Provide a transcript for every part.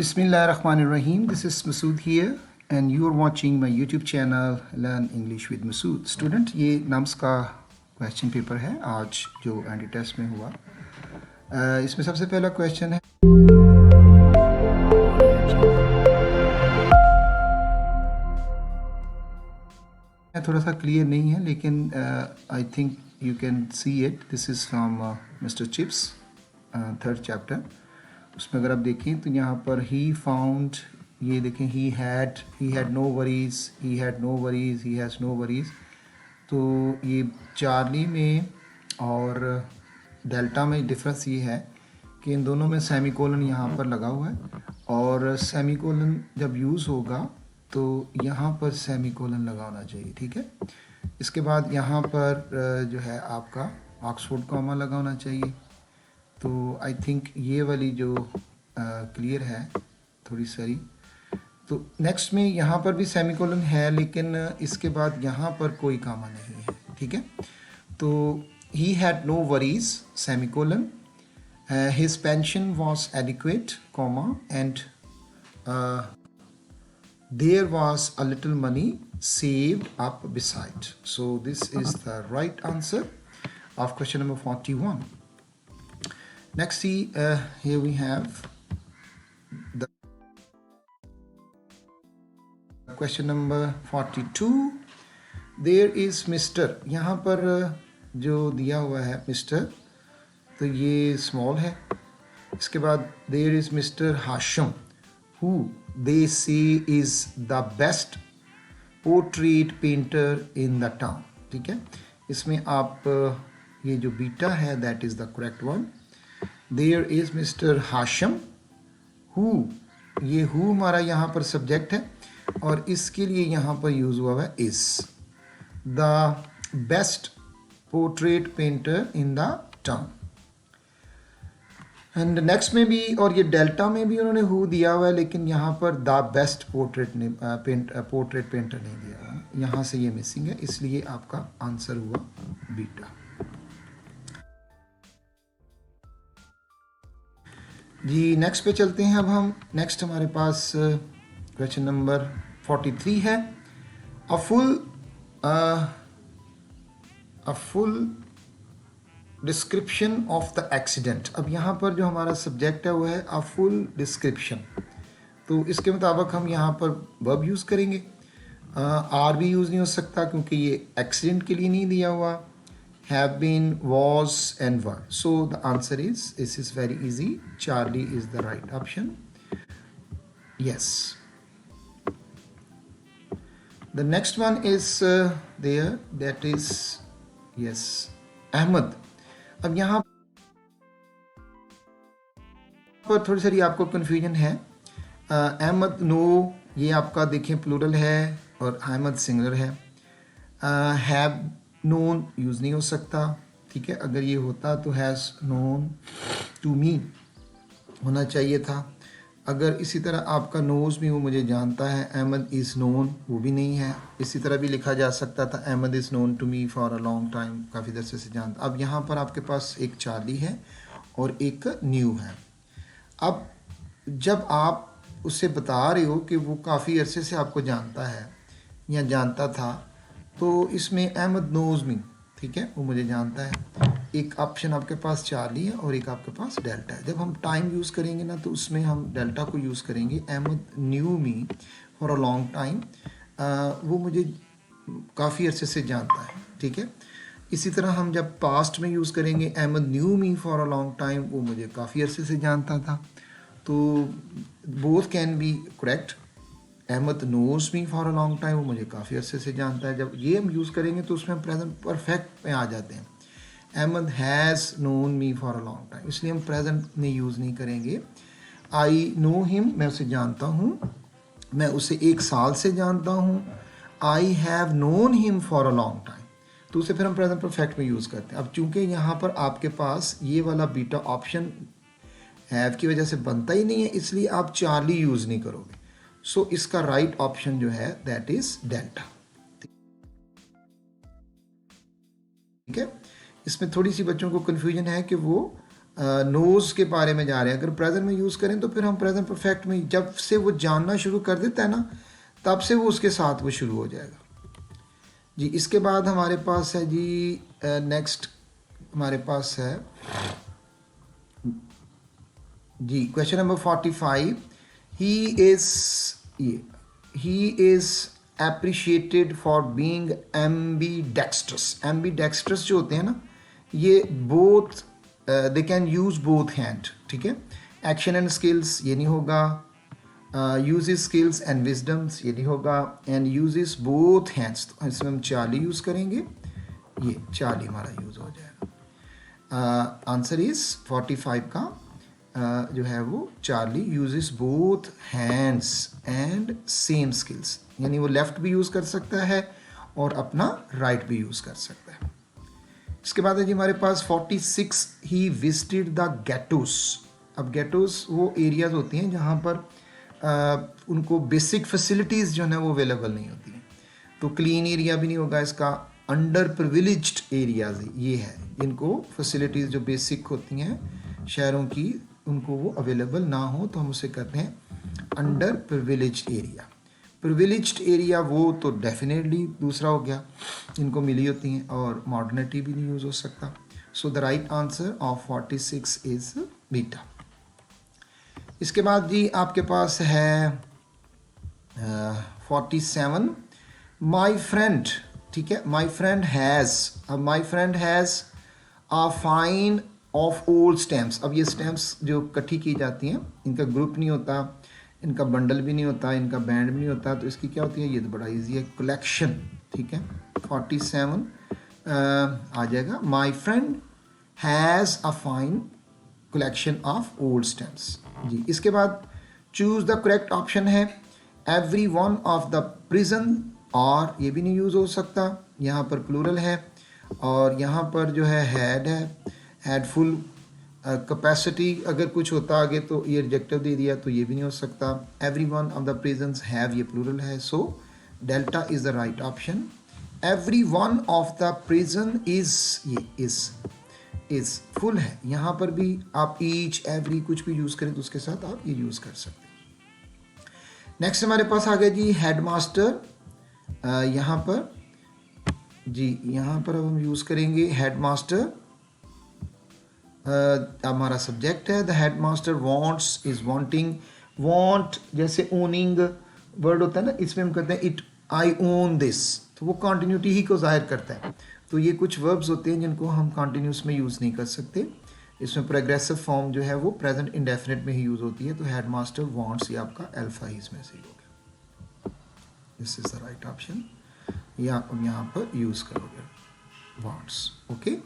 Bismillahirrahmanirrahim. This is Masood here and you are watching my YouTube channel Learn English with Masood. Student, ये nums का question paper है आज जो anti test में हुआ। इसमें सबसे पहला क्वेश्चन है थोड़ा सा क्लियर नहीं है लेकिन I think you can see it. This is from mister chips third chapter. उसमें अगर आप देखें तो यहाँ पर ही फाउंड, ये देखें he had no worries, he had no worries, he has no worries. तो ये चार्ली में और डेल्टा में डिफरेंस ये है कि इन दोनों में सेमीकोलन यहाँ पर लगा हुआ है और सेमीकोलन जब यूज़ होगा तो यहाँ पर सेमीकोलन लगा होना चाहिए, ठीक है। इसके बाद यहाँ पर जो है आपका ऑक्सफोर्ड कॉमा लगा होना चाहिए। तो आई थिंक ये वाली जो क्लियर है थोड़ी सारी। तो नेक्स्ट में यहाँ पर भी सेमीकोलन है लेकिन इसके बाद यहाँ पर कोई कामा नहीं है, ठीक है। तो he had no worries semicolon, his pension was adequate comma and there was a little money saved up beside. So this is the right answer of question number 41. Next, see, here we have the question number 42. There is Mr. यहाँ पर जो दिया हुआ है Mr. तो ये small है। इसके बाद there is Mr. Hashim who they say is the best portrait painter in the town, ठीक है। इसमें आप ये जो बीटा है that is the correct one. There is Mr. Hashim who, ये who हमारा यहाँ पर सब्जेक्ट है और इसके लिए यहाँ पर यूज़ हुआ है is the best portrait painter in the town. And next में भी और ये डेल्टा में भी उन्होंने हु दिया हुआ है लेकिन यहाँ पर द बेस्ट पोर्ट्रेट पेंटर नहीं दिया हुआ, यहाँ से ये मिसिंग है, इसलिए आपका आंसर हुआ बीटा। जी नेक्स्ट पे चलते हैं अब हम। नेक्स्ट हमारे पास क्वेश्चन नंबर 43 है। A full description of the accident. अब यहाँ पर जो हमारा सब्जेक्ट है वो है अ फुल डिस्क्रिप्शन। तो इसके मुताबिक हम यहाँ पर वर्ब यूज़ करेंगे। आर भी यूज़ नहीं हो सकता क्योंकि ये एक्सीडेंट के लिए नहीं दिया हुआ। Have been, was and were. So the answer is, this is very easy, Charlie is the right option. Yes, the next one is there, that is yes Ahmed. अब यहाँ पर थोड़ी सारी आपको कन्फ्यूजन है। अहमद नो ये आपका देखें प्लूरल है और अहमद सिंगुलर है। हैव नोन यूज़ नहीं हो सकता, ठीक है। अगर ये होता तो हैज़ नोन टू मी होना चाहिए था। अगर इसी तरह आपका नोज भी वो मुझे जानता है, अहमद इज़ नोन, वो भी नहीं है। इसी तरह भी लिखा जा सकता था Ahmed is known to me for a long time, काफ़ी देर से जानता। अब यहाँ पर आपके पास एक चार्ली है और एक न्यू है। अब जब आप उससे बता रहे हो कि वो काफ़ी अरसे से आपको जानता है या जानता था, तो इसमें अहमद नोज मी, ठीक है, वो मुझे जानता है। एक ऑप्शन आपके पास चार्ली है और एक आपके पास डेल्टा है। जब हम टाइम यूज़ करेंगे ना तो उसमें हम डेल्टा को यूज़ करेंगे। Ahmed knew me for a long time, वो मुझे काफ़ी अरसे से जानता है, ठीक है। इसी तरह हम जब पास्ट में यूज़ करेंगे Ahmed knew me for a long time, वो मुझे काफ़ी अरसे से जानता था। तो both can be correct. Ahmed knows me for a long time, वो मुझे काफ़ी अरसे से जानता है। जब ये हम यूज़ करेंगे तो उसमें हम प्रेजेंट परफेक्ट में आ जाते हैं। Ahmed has known me for a long time, इसलिए हम प्रेजेंट में यूज़ नहीं करेंगे। आई नो हिम, मैं उसे जानता हूँ, मैं उसे 1 साल से जानता हूँ। I have known him for a long time, तो उसे फिर हम प्रेजेंट परफेक्ट में यूज़ करते हैं। अब चूंकि यहाँ पर आपके पास ये वाला बीटा ऑप्शन हैव की वजह से बनता ही नहीं है, इसलिए आप चार्ली यूज़ नहीं करोगे। सो इसका राइट ऑप्शन जो है दैट इज़ डेल्टा, ठीक है। इसमें थोड़ी सी बच्चों को कन्फ्यूजन है कि वो नोज़ के बारे में जा रहे हैं, अगर प्रेजेंट में यूज़ करें तो फिर हम प्रेजेंट परफेक्ट में जब से वो जानना शुरू कर देता है ना, तब से वो उसके साथ वो शुरू हो जाएगा जी। इसके बाद हमारे पास है जी नेक्स्ट हमारे पास है जी question number 45। He is appreciated for being ambidextrous. Ambidextrous जो होते हैं ना, ये both they can use both hand, ठीक है। एक्शन एंड स्किल्स ये नहीं होगा, यूजेस स्किल्स एंड विजडम्स ये नहीं होगा, एंड यूजेस बोथ हैंड्स, तो इसमें हम चार्ली यूज़ करेंगे, ये चार्ली हमारा यूज़ हो जाएगा। आंसर इज 45 का जो है वो Charlie uses both hands and same skills, यानी वो लेफ्ट भी यूज़ कर सकता है और अपना राइट भी यूज़ कर सकता है। इसके बाद है जी हमारे पास 46, ही विजिटेड द गेटोस। अब गेटोस वो एरियाज होती हैं जहाँ पर उनको बेसिक फैसिलिटीज़ जो है वो अवेलेबल नहीं होती हैं, तो क्लीन एरिया भी नहीं होगा इसका, अंडर प्रिविलेज्ड एरियाज ये है, इनको फैसिलिटीज़ जो बेसिक होती हैं शहरों की उनको वो अवेलेबल ना हो तो हम उसे कहते हैं under privileged area. Privileged area वो तो डेफिनेटली दूसरा हो गया, इनको मिली होती हैं और मॉडर्निटी भी नहीं यूज़ हो सकता। So the right answer of 46 is beta. इसके बाद जी आपके पास है 47, माई फ्रेंड, ठीक है। माई फ्रेंड हैज़, अब माई friend has a fine of old stamps. अब ये स्टैम्प्स जो इकट्ठी की जाती हैं, इनका ग्रुप नहीं होता, इनका बंडल भी नहीं होता, इनका बैंड भी नहीं होता, तो इसकी क्या होती है, ये तो बड़ा इजी है, कलेक्शन, ठीक है। 47 आ जाएगा, my friend has a fine collection of old stamps जी। इसके बाद चूज द करेक्ट ऑप्शन है every one of the prison, और ये भी नहीं यूज़ हो सकता, यहाँ पर प्लूरल है, और यहाँ पर जो है हैड फुल कैपेसिटी अगर कुछ होता आगे तो ये रिजेक्टिव दे दिया, तो ये भी नहीं हो सकता। Every one of the prisons have ये प्लूरल है, so delta is the right option. Every one of the prison is, ये इज़ फुल है, यहाँ पर भी आप ईच एवरी कुछ भी यूज़ करें तो उसके साथ आप ये यूज़ कर सकते हैं। नेक्स्ट हमारे पास आ गया जी हेडमास्टर। यहाँ पर जी, यहाँ पर अब हम यूज़ करेंगे हेडमास्टर, हमारा सब्जेक्ट है। The headmaster wants is wanting, want जैसे ओनिंग वर्ड होता है ना, इसमें हम कहते हैं इट, आई ओन दिस, तो वो कॉन्टिन्यूटी ही को जाहिर करता है। तो ये कुछ वर्ब्स होते हैं जिनको हम कॉन्टिन्यूस में यूज़ नहीं कर सकते, इसमें प्रोग्रेसिव फॉर्म जो है वो प्रेजेंट इंडेफिनिट में ही यूज़ होती है। तो हेडमास्टर वांट्स ये आपका अल्फा ही इसमें से ही हो गया, this is the right option, या यहाँ पर यूज़ करोगे वांट्स, ओके।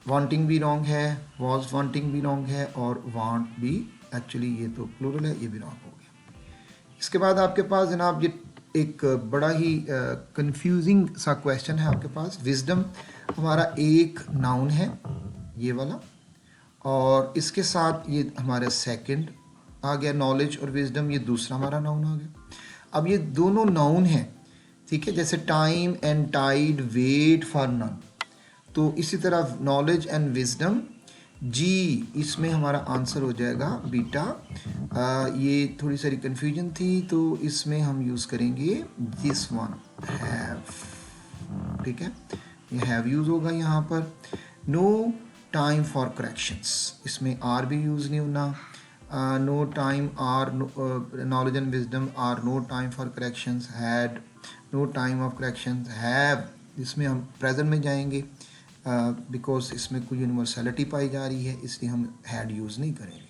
वांटिंग भी रॉन्ग है, वॉज वांटिंग भी रॉन्ग है, और वांट भी एक्चुअली ये तो प्लूरल है, ये भी रॉन्ग हो गया। इसके बाद आपके पास जनाब ये एक बड़ा ही कंफ्यूजिंग सा क्वेश्चन है आपके पास। विजडम हमारा एक नाउन है ये वाला, और इसके साथ ये हमारा सेकंड आ गया, नॉलेज और विजडम ये दूसरा हमारा नाउन आ गया। अब ये दोनों नाउन हैं, ठीक है, जैसे time and tide, wait for none, तो इसी तरह नॉलेज एंड विजडम जी, इसमें हमारा आंसर हो जाएगा बीटा। ये थोड़ी सारी कन्फ्यूजन थी, तो इसमें हम यूज़ करेंगे दिस वन, हैव, ठीक है, ये हैव यूज़ होगा यहाँ पर। नो टाइम फॉर करेक्शंस, इसमें आर भी यूज़ नहीं होना, no time or, knowledge and wisdom or no time for corrections, had no time of corrections, have, इसमें हम प्रेजेंट में जाएंगे बिकॉज इसमें कोई यूनिवर्सलिटी पाई जा रही है, इसलिए हम हैड यूज़ नहीं करेंगे।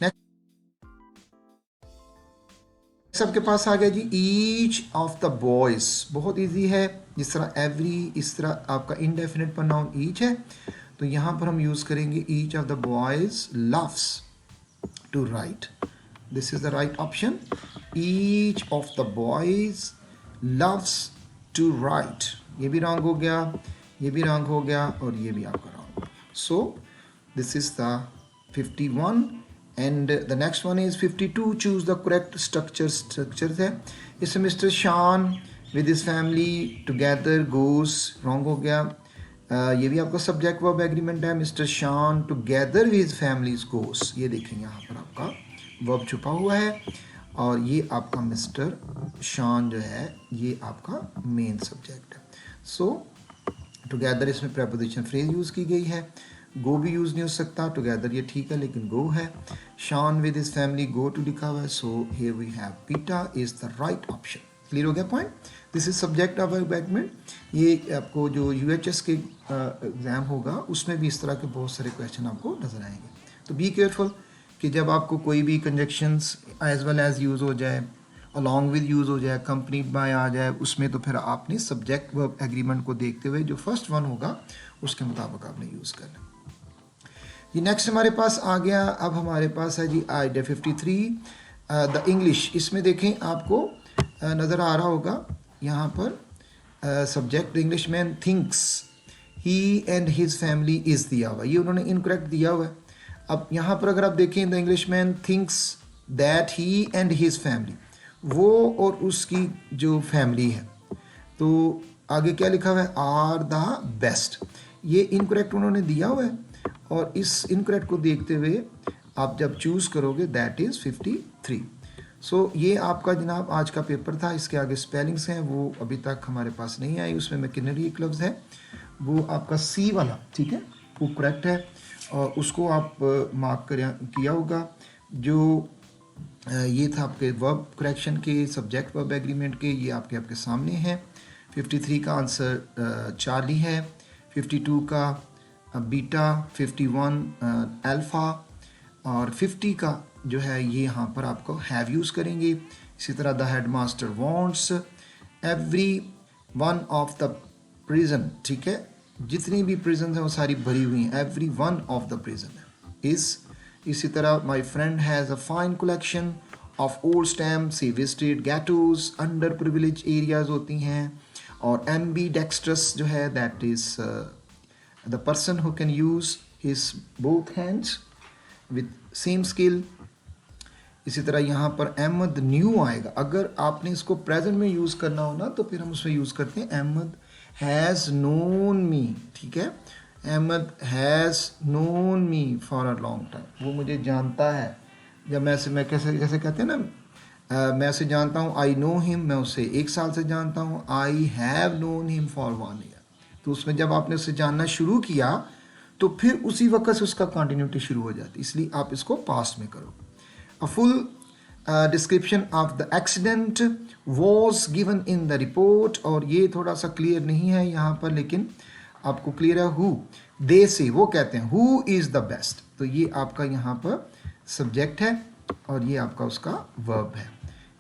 नेक्स्ट सबके पास आ गया जी ईच ऑफ द बॉयज़, बहुत इजी है, जिस तरह एवरी, इस तरह आपका इनडेफिनिट प्रोनाउन ईच है, तो यहाँ पर हम यूज़ करेंगे each of the boys loves to write, this is the right option. Each of the boys loves to write, ये भी रॉन्ग हो गया, ये भी रॉन्ग हो गया, और ये भी आपका रॉन्ग हो गया। सो this is the 51 and the next one is 52, choose the correct structure है। इसमें मिस्टर शान with his family together goes, wrong हो गया। ये भी आपका सब्जेक्ट वर्ब एग्रीमेंट है। मिस्टर शान टुगेदर विद फैमिलीज गोस, ये देखें यहाँ पर आपका वर्ब छुपा हुआ है और ये आपका मिस्टर शान जो है ये आपका मेन सब्जेक्ट है। सो टुगेदर इसमें प्रेपोजिशन फ्रेज यूज़ की गई है। गो भी यूज़ नहीं हो सकता, टुगेदर ये ठीक है लेकिन गो है। Shaan with his family go to लिखा हुआ है, so here we have Peter is the right option. Clear हो गया point. This is subject of agreement. ये आपको जो यूएचएस के एग्ज़ाम होगा उसमें भी इस तरह के बहुत सारे क्वेश्चन आपको नजर आएंगे। तो बी केयरफुल कि जब आपको कोई भी conjunctions as well as use हो जाए, अलॉन्ग विद यूज़ हो जाए, कंपनीड बाय आ जाए उसमें, तो फिर आपने सब्जेक्ट वर्ब एग्रीमेंट को देखते हुए जो फर्स्ट वन होगा उसके मुताबिक आपने यूज़ करना। ये नेक्स्ट हमारे पास आ गया। अब हमारे पास है जी आइडिया 53 द इंग्लिश। इसमें देखें आपको नज़र आ रहा होगा यहाँ पर subject English man thinks he and his family is दिया हुआ, ये उन्होंने इनकरेक्ट दिया हुआ है। अब यहाँ पर अगर आप देखें the English man thinks that he and his family, वो और उसकी जो फैमिली है, तो आगे क्या लिखा हुआ है आर द बेस्ट, ये इनकरेक्ट उन्होंने दिया हुआ है। और इस इनकरेक्ट को देखते हुए आप जब चूज़ करोगे दैट इज़ 53। सो ये आपका जनाब आज का पेपर था। इसके आगे स्पेलिंग्स हैं वो अभी तक हमारे पास नहीं आई, उसमें मैकिनरी एक लफ्ज़ है वो आपका सी वाला, ठीक है, वो करेक्ट है और उसको आप मार्क किया होगा। जो ये था आपके वर्ब करेक्शन के, सब्जेक्ट वर्ब एग्रीमेंट के, ये आपके सामने हैं। 53 का आंसर चार्ली है, 52 का बीटा, 51 अल्फ़ा और 50 का जो है ये यहाँ पर आपको हैव यूज़ करेंगे। इसी तरह the head master wants every one of the prison, ठीक है, जितनी भी प्रिजन हैं वो सारी भरी हुई हैं, every one of the prison is. इसी तरह my friend has a fine collection of old stamps, he visited ghettos, under privilege areas होती हैं। और एम्बी डेक्स्ट्रस जो है that is the person who can use his both hands with same skill. इसी तरह यहाँ पर अहमद न्यू आएगा। अगर आपने इसको प्रेजेंट में यूज़ करना हो ना तो फिर हम उसमें यूज़ करते हैं अहमद हैज़ नोन मी, ठीक है, Ahmed has known me for a long time, वो मुझे जानता है। जब मैं कैसे जैसे कहते हैं ना मैं उसे जानता हूँ, आई नो हिम, मैं उसे 1 साल से जानता हूँ, I have known him for 1 year. तो उसमें जब आपने उसे जानना शुरू किया तो फिर उसी वक्त से उसका कंटिन्यूटी शुरू हो जाती, इसलिए आप इसको पास्ट में करो। A full description of the accident was given in the report, और ये थोड़ा सा क्लियर नहीं है यहाँ पर लेकिन आपको क्लियर है। who they say, वो कहते हैं who is the best, तो ये आपका यहाँ पर सब्जेक्ट है और ये आपका उसका वर्ब है।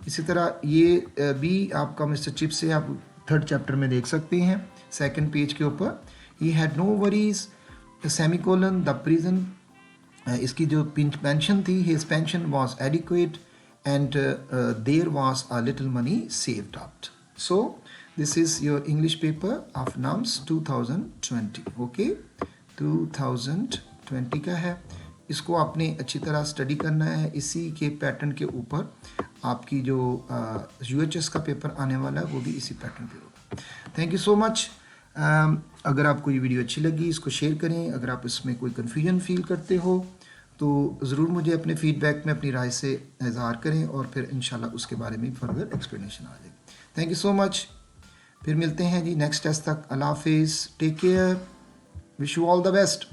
इसी तरह ये भी आपका मिस्टर चिप से आप 3rd चैप्टर में देख सकते हैं, 2nd पेज के ऊपर। he had no worries, semicolon, the prison, इसकी जो पेंशन थी, his pension was adequate and there was a little money saved up. So this is your English paper of norms 2020, okay, 2020 का है। इसको आपने अच्छी तरह स्टडी करना है। इसी के पैटर्न के ऊपर आपकी जो यूएचएस का पेपर आने वाला है वो भी इसी पैटर्न पे होगा। Thank you so much. अगर आपको ये वीडियो अच्छी लगी इसको शेयर करें। अगर आप इसमें कोई कन्फ्यूजन फील करते हो तो ज़रूर मुझे अपने फीडबैक में अपनी राय से इज़हार करें और फिर इंशाल्लाह उसके बारे में फर्दर एक्सप्लेनेशन आ जाएगी। Thank you so much. फिर मिलते हैं जी नेक्स्ट टेस्ट तक। अल्लाह हाफिज़, take care, wish you all the best.